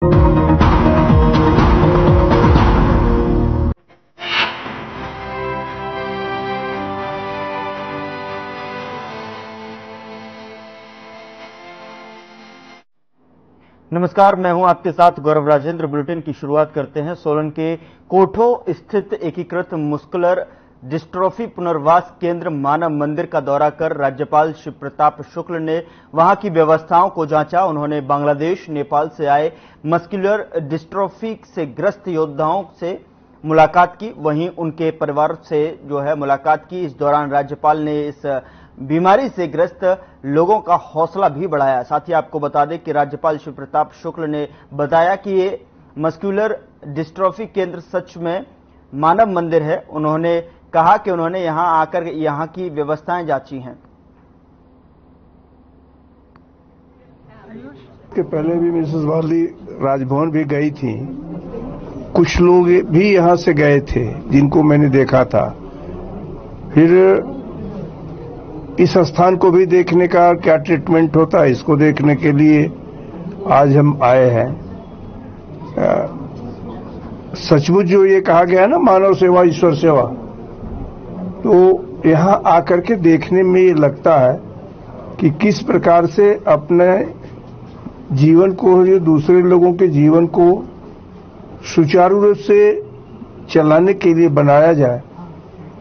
नमस्कार, मैं हूं आपके साथ गौरव राजेंद्र। बुलेटिन की शुरुआत करते हैं। सोलन के कोठो स्थित एकीकृत मस्कुलर डिस्ट्रोफी पुनर्वास केंद्र मानव मंदिर का दौरा कर राज्यपाल शिव प्रताप शुक्ल ने वहां की व्यवस्थाओं को जांचा। उन्होंने बांग्लादेश, नेपाल से आए मस्कुलर डिस्ट्रोफी से ग्रस्त योद्धाओं से मुलाकात की, वहीं उनके परिवार से मुलाकात की। इस दौरान राज्यपाल ने इस बीमारी से ग्रस्त लोगों का हौसला भी बढ़ाया। साथ ही आपको बता दें कि राज्यपाल शिव प्रताप शुक्ल ने बताया कि ये मस्कुलर डिस्ट्रोफी केंद्र सच में मानव मंदिर है। उन्होंने कहा कि उन्होंने यहां आकर यहां की व्यवस्थाएं जांची हैं। के पहले भी मिसेस वाली राजभवन भी गई थी, कुछ लोग भी यहां से गए थे जिनको मैंने देखा था। फिर इस स्थान को भी देखने का क्या ट्रीटमेंट होता है, इसको देखने के लिए आज हम आए हैं। सचमुच जो ये कहा गया है ना, मानव सेवा ईश्वर सेवा, तो यहां आकर के देखने में ये लगता है कि किस प्रकार से अपने जीवन को, ये दूसरे लोगों के जीवन को सुचारू रूप से चलाने के लिए बनाया जाए,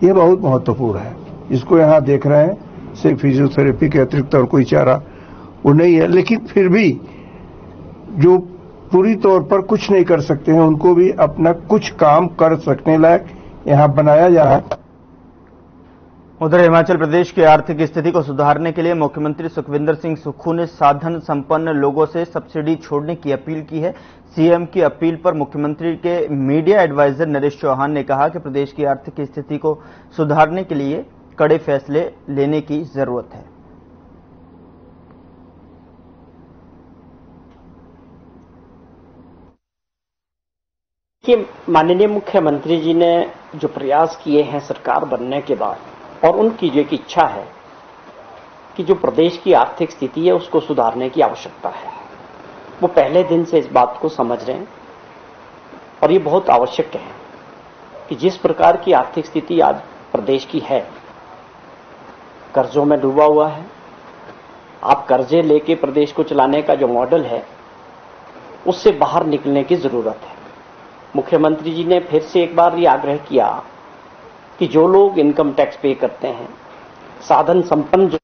ये बहुत महत्वपूर्ण है। इसको यहां देख रहे हैं। सिर्फ फिजियोथेरेपी के अतिरिक्त और कोई चारा वो नहीं है, लेकिन फिर भी जो पूरी तौर पर कुछ नहीं कर सकते हैं, उनको भी अपना कुछ काम कर सकने लायक यहां बनाया जा रहा है। उधर हिमाचल प्रदेश की आर्थिक स्थिति को सुधारने के लिए मुख्यमंत्री सुखविंदर सिंह सुक्खू ने साधन संपन्न लोगों से सब्सिडी छोड़ने की अपील की है। सीएम की अपील पर मुख्यमंत्री के मीडिया एडवाइजर नरेश चौहान ने कहा कि प्रदेश की आर्थिक स्थिति को सुधारने के लिए कड़े फैसले लेने की जरूरत है। कि माननीय मुख्यमंत्री जी ने जो प्रयास किए हैं सरकार बनने के बाद, और उनकी जो एक इच्छा है कि जो प्रदेश की आर्थिक स्थिति है उसको सुधारने की आवश्यकता है, वो पहले दिन से इस बात को समझ रहे हैं। और ये बहुत आवश्यक है कि जिस प्रकार की आर्थिक स्थिति आज प्रदेश की है, कर्जों में डूबा हुआ है, आप कर्जे लेके प्रदेश को चलाने का जो मॉडल है उससे बाहर निकलने की जरूरत है। मुख्यमंत्री जी ने फिर से एक बार ये आग्रह किया कि जो लोग इनकम टैक्स पे करते हैं, साधन संपन्न जो।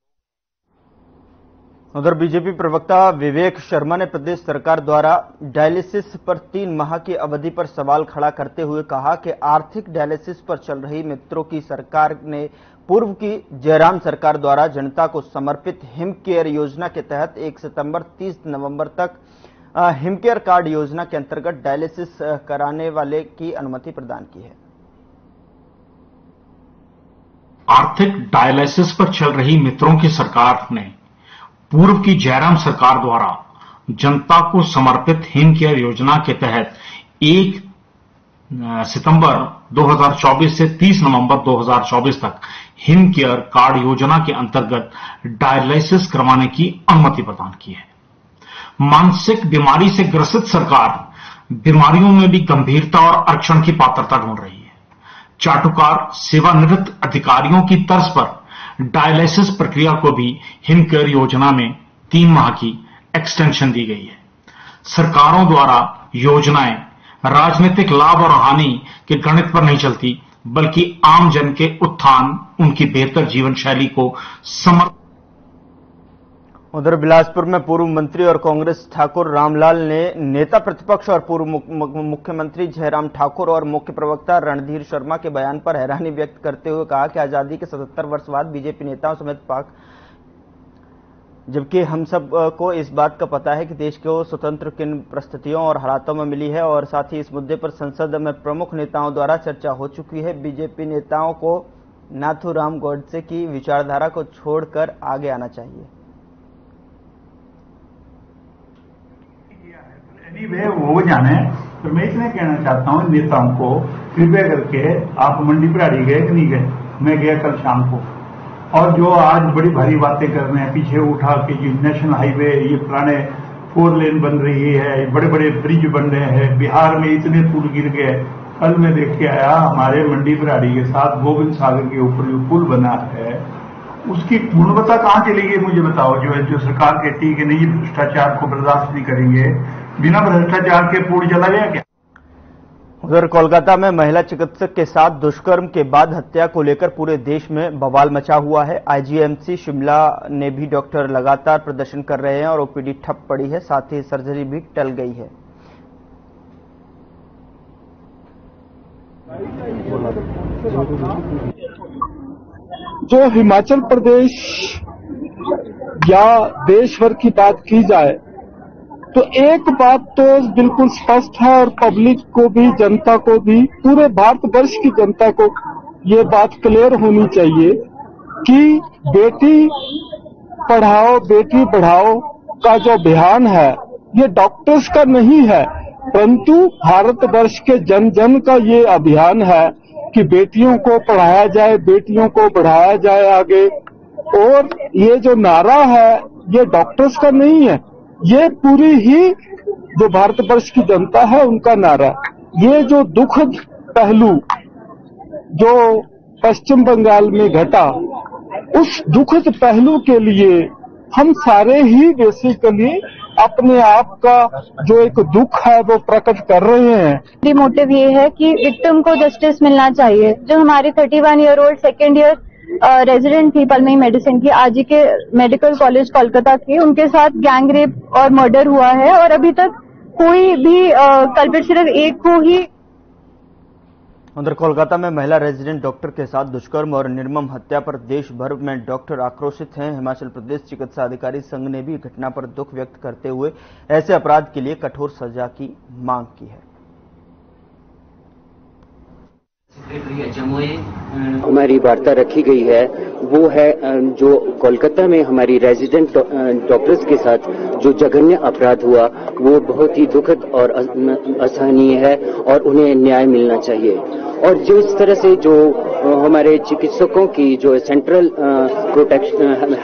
उधर बीजेपी प्रवक्ता विवेक शर्मा ने प्रदेश सरकार द्वारा डायलिसिस पर 3 माह की अवधि पर सवाल खड़ा करते हुए कहा कि आर्थिक डायलिसिस पर चल रही मित्रों की सरकार ने पूर्व की जयराम सरकार द्वारा जनता को समर्पित हिम केयर योजना के तहत 1 सितंबर 30 नवंबर तक हिम केयर कार्ड योजना के अंतर्गत डायलिसिस कराने वाले की अनुमति प्रदान की है। आर्थिक डायलिसिस पर चल रही मित्रों की सरकार ने पूर्व की जयराम सरकार द्वारा जनता को समर्पित हिम केयर योजना के तहत 1 सितंबर 2024 से 30 नवंबर 2024 तक हिम केयर कार्ड योजना के अंतर्गत डायलिसिस करवाने की अनुमति प्रदान की है। मानसिक बीमारी से ग्रसित सरकार बीमारियों में भी गंभीरता और आरक्षण की पात्रता ढूंढ रही है। चाटुकार सेवानिवृत्त अधिकारियों की तर्ज पर डायलिसिस प्रक्रिया को भी हिम केयर योजना में 3 माह की एक्सटेंशन दी गई है। सरकारों द्वारा योजनाएं राजनीतिक लाभ और हानि के गणित पर नहीं चलती, बल्कि आम जन के उत्थान, उनकी बेहतर जीवन शैली को समर्पित। उधर बिलासपुर में पूर्व मंत्री और कांग्रेस ठाकुर रामलाल ने नेता प्रतिपक्ष और पूर्व मुख्यमंत्री जयराम ठाकुर और मुख्य प्रवक्ता रणधीर शर्मा के बयान पर हैरानी व्यक्त करते हुए कहा कि आजादी के 77 वर्ष बाद बीजेपी नेताओं समेत पाक, जबकि हम सब को इस बात का पता है कि देश को स्वतंत्र किन परिस्थितियों और हालातों में मिली है, और साथ ही इस मुद्दे पर संसद में प्रमुख नेताओं द्वारा चर्चा हो चुकी है। बीजेपी नेताओं को नाथूराम गोडसे की विचारधारा को छोड़कर आगे आना चाहिए। वो जाने, तो मैं इतने कहना चाहता हूँ नेताओं को, कृपया करके आप मंडी पराड़ी गए कि नहीं गए? मैं गया कल शाम को, और जो आज बड़ी भारी बातें कर रहे हैं, पीछे उठा के ये नेशनल हाईवे, ये पुराने 4 लेन बन रही है, बड़े बड़े ब्रिज बन रहे हैं, बिहार में इतने पुल गिर गए। कल मैं देख के आया हमारे मंडी भराड़ी के साथ गोविंद सागर के ऊपर जो पुल बना है उसकी गुणवत्ता कहां चली गई मुझे बताओ। जो सरकार कहती है कि नहीं भ्रष्टाचार को बर्दाश्त नहीं करेंगे, बिना भ्रष्टाचार के पुल चला गया क्या? उधर कोलकाता में महिला चिकित्सक के साथ दुष्कर्म के बाद हत्या को लेकर पूरे देश में बवाल मचा हुआ है। आईजीएमसी शिमला ने भी डॉक्टर लगातार प्रदर्शन कर रहे हैं और ओपीडी ठप पड़ी है, साथ ही सर्जरी भी टल गई है। जो हिमाचल प्रदेश या देश भर की बात की जाए तो एक बात तो बिल्कुल स्पष्ट है और पब्लिक को भी, जनता को भी, पूरे भारतवर्ष की जनता को ये बात क्लियर होनी चाहिए कि बेटी पढ़ाओ बेटी बढ़ाओ का जो अभियान है ये डॉक्टर्स का नहीं है, परंतु भारतवर्ष के जन जन का ये अभियान है कि बेटियों को पढ़ाया जाए, बेटियों को बढ़ाया जाए आगे। और ये जो नारा है ये डॉक्टर्स का नहीं है, ये पूरी ही जो भारतवर्ष की जनता है उनका नारा। ये जो दुखद पहलू जो पश्चिम बंगाल में घटा, उस दुखद पहलू के लिए हम सारे ही बेसिकली अपने आप का जो एक दुख है वो प्रकट कर रहे हैं। मोटिव ये है कि विक्टिम को जस्टिस मिलना चाहिए। जो हमारी 31 year old second year resident थी पल्मोनरी मेडिसिन की, आजी के मेडिकल कॉलेज कोलकाता की, उनके साथ गैंग रेप और मर्डर हुआ है और अभी तक कोई भी कल्प्रिट सिर्फ एक को ही। उधर कोलकाता में महिला रेजिडेंट डॉक्टर के साथ दुष्कर्म और निर्मम हत्या पर देश भर में डॉक्टर आक्रोशित हैं। हिमाचल प्रदेश चिकित्सा अधिकारी संघ ने भी घटना पर दुख व्यक्त करते हुए ऐसे अपराध के लिए कठोर सजा की मांग की है। हमारी वार्ता रखी गई है वो है जो कोलकाता में हमारी रेजिडेंट डॉक्टर्स के साथ जो जघन्य अपराध हुआ वो बहुत ही दुखद और असहनीय है और उन्हें न्याय मिलना चाहिए। और जो इस तरह से जो हमारे चिकित्सकों की जो सेंट्रल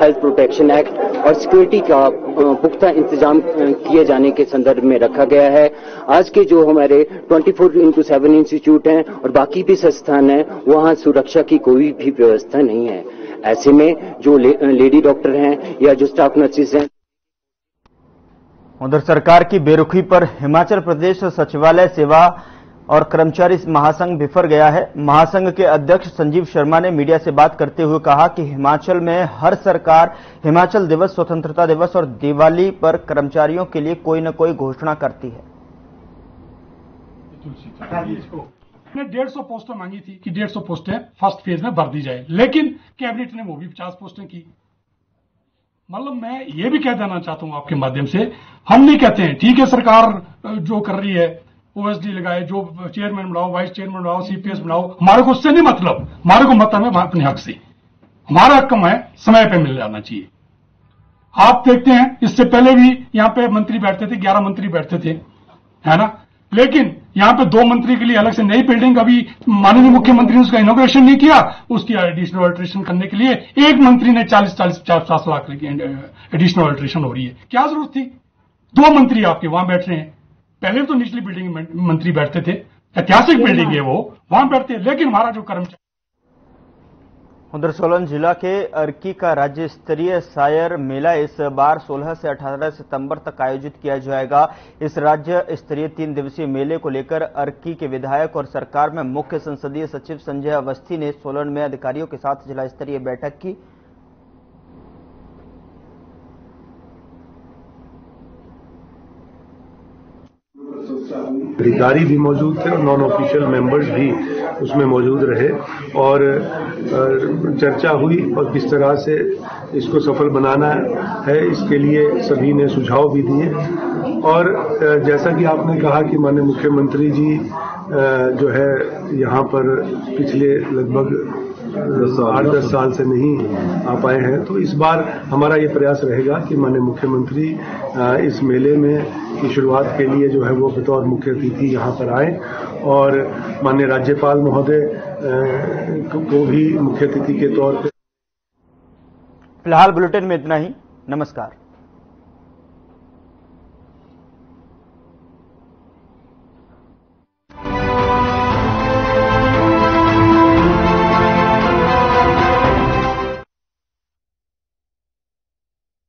हेल्थ प्रोटेक्शन एक्ट और सिक्योरिटी का पुख्ता इंतजाम किए जाने के संदर्भ में रखा गया है। आज के जो हमारे 24/7 इंस्टीट्यूट हैं और बाकी भी संस्थान हैं वहां सुरक्षा की कोई भी व्यवस्था नहीं है। ऐसे में जो लेडी डॉक्टर हैं या जो स्टाफ नर्सेज हैं। उधर सरकार की बेरुखी पर हिमाचल प्रदेश सचिवालय सेवा और कर्मचारी महासंघ बिफर गया है। महासंघ के अध्यक्ष संजीव शर्मा ने मीडिया से बात करते हुए कहा कि हिमाचल में हर सरकार हिमाचल दिवस, स्वतंत्रता दिवस और दिवाली पर कर्मचारियों के लिए कोई न कोई घोषणा करती है। 150 पोस्टें मांगी थी कि 150 पोस्टें फर्स्ट फेज में भर दी जाए, लेकिन कैबिनेट ने वो भी 50 पोस्टें की। मतलब मैं ये भी कह देना चाहता हूं आपके माध्यम से, हम नहीं कहते हैं ठीक है सरकार जो कर रही है ओएसडी लगाए, जो चेयरमैन बनाओ, वाइस चेयरमैन बनाओ, सीपीएस बनाओ, हमारे को उससे नहीं मतलब, हमारे को मतलब है अपने हक से। हमारा हक है समय पे मिल जाना चाहिए। आप देखते हैं इससे पहले भी यहां पे मंत्री बैठते थे, 11 मंत्री बैठते थे, है ना, लेकिन यहां पे 2 मंत्री के लिए अलग से नई बिल्डिंग, अभी माननीय मुख्यमंत्री ने उसका इनॉग्रेशन नहीं किया, उसकी एडिशनल अल्ट्रेशन करने के लिए एक मंत्री ने 40-50 लाख की एडिशनल अल्ट्रेशन हो रही है। क्या जरूरत थी? 2 मंत्री आपके वहां बैठ रहे हैं। पहले तो निचली बिल्डिंग में मंत्री बैठते थे, ऐतिहासिक बिल्डिंग है वो, वहां बैठते हैं, लेकिन हमारा जो कर्मचारी। उधर सोलन जिला के अर्की का राज्य स्तरीय सायर मेला इस बार 16 से 18 सितंबर तक आयोजित किया जाएगा। इस राज्य स्तरीय 3 दिवसीय मेले को लेकर अर्की के विधायक और सरकार में मुख्य संसदीय सचिव संजय अवस्थी ने सोलन में अधिकारियों के साथ जिला स्तरीय बैठक की। अधिकारी भी मौजूद थे और नॉन ऑफिशियल मेंबर्स भी उसमें मौजूद रहे और चर्चा हुई और किस तरह से इसको सफल बनाना है इसके लिए सभी ने सुझाव भी दिए। और जैसा कि आपने कहा कि माननीय मुख्यमंत्री जी जो है यहाँ पर पिछले लगभग 8-10 साल से नहीं आ पाए हैं, तो इस बार हमारा ये प्रयास रहेगा कि माननीय मुख्यमंत्री इस मेले में की शुरुआत के लिए जो है वो बतौर मुख्य अतिथि यहाँ पर आए और माननीय राज्यपाल महोदय को भी मुख्य अतिथि के तौर पर। फिलहाल बुलेटिन में इतना ही। नमस्कार।